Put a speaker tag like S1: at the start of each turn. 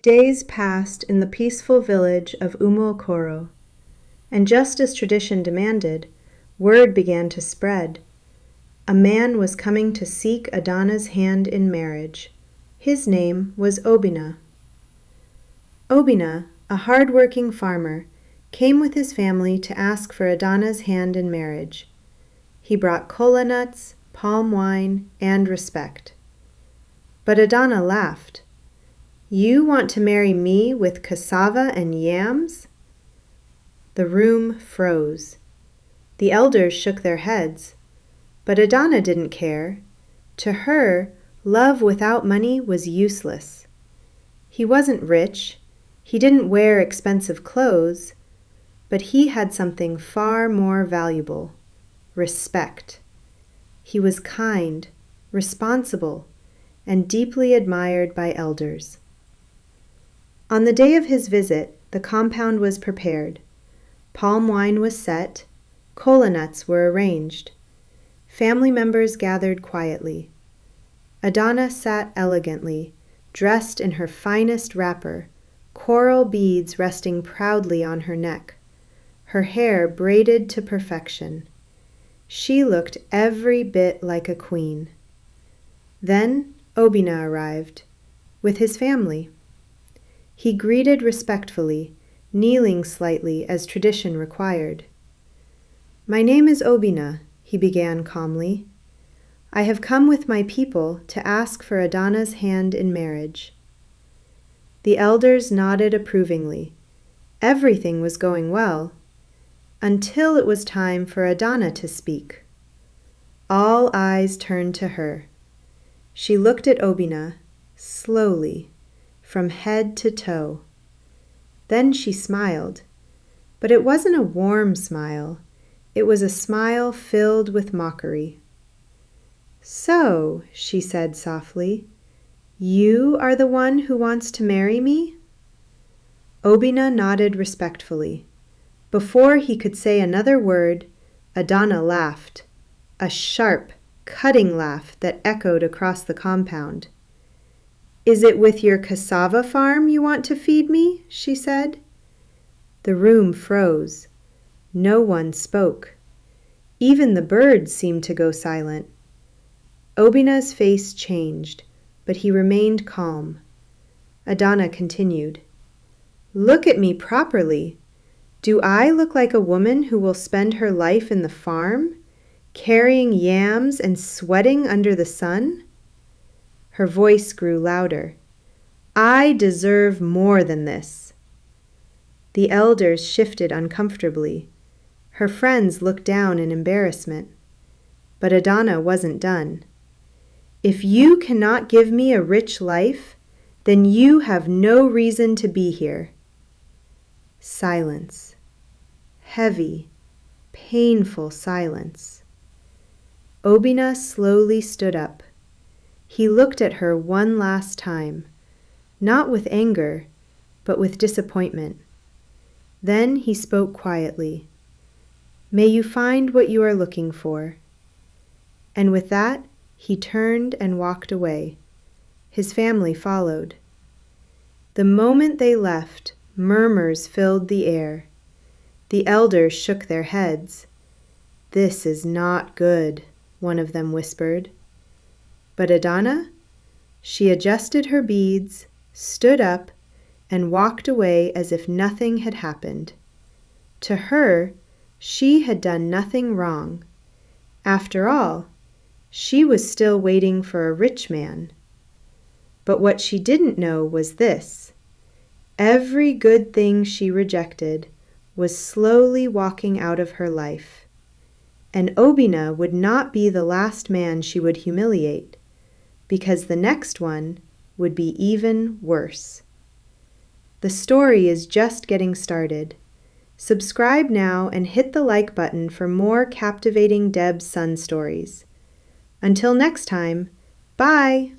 S1: Days passed in the peaceful village of Umuokoro, and just as tradition demanded, word began to spread. A man was coming to seek Adanna's hand in marriage. His name was Obinna. Obinna, a hard-working farmer, came with his family to ask for Adanna's hand in marriage. He brought kola nuts, palm wine, and respect. But Adanna laughed. "You want to marry me with cassava and yams?" The room froze. The elders shook their heads, but Adanna didn't care. To her, love without money was useless. He wasn't rich, he didn't wear expensive clothes, but he had something far more valuable: respect. He was kind, responsible, and deeply admired by elders. On the day of his visit, the compound was prepared. Palm wine was set, kola nuts were arranged. Family members gathered quietly. Adanna sat elegantly, dressed in her finest wrapper, coral beads resting proudly on her neck, her hair braided to perfection. She looked every bit like a queen. Then Obinna arrived, with his family. He greeted respectfully, kneeling slightly as tradition required. "My name is Obinna," he began calmly. "I have come with my people to ask for Adanna's hand in marriage." The elders nodded approvingly. Everything was going well, until it was time for Adanna to speak. All eyes turned to her. She looked at Obinna, slowly, from head to toe. Then she smiled, but it wasn't a warm smile. It was a smile filled with mockery. "So," she said softly, "you are the one who wants to marry me?" Obinna nodded respectfully. Before he could say another word, Adanna laughed, a sharp, cutting laugh that echoed across the compound. "Is it with your cassava farm you want to feed me?" she said. The room froze. No one spoke. Even the birds seemed to go silent. Obinna's face changed, but he remained calm. Adanna continued, "Look at me properly. Do I look like a woman who will spend her life in the farm, carrying yams and sweating under the sun?" Her voice grew louder. "I deserve more than this." The elders shifted uncomfortably. Her friends looked down in embarrassment. But Adanna wasn't done. "If you cannot give me a rich life, then you have no reason to be here." Silence. Heavy, painful silence. Obinna slowly stood up. He looked at her one last time, not with anger, but with disappointment. Then he spoke quietly. "May you find what you are looking for." And with that, he turned and walked away. His family followed. The moment they left, murmurs filled the air. The elders shook their heads. "This is not good," one of them whispered. But Adanna? She adjusted her beads, stood up, and walked away as if nothing had happened. To her, she had done nothing wrong. After all, she was still waiting for a rich man. But what she didn't know was this: every good thing she rejected was slowly walking out of her life. And Obinna would not be the last man she would humiliate, because the next one would be even worse. The story is just getting started. Subscribe now and hit the like button for more captivating Deb's Son stories. Until next time, bye!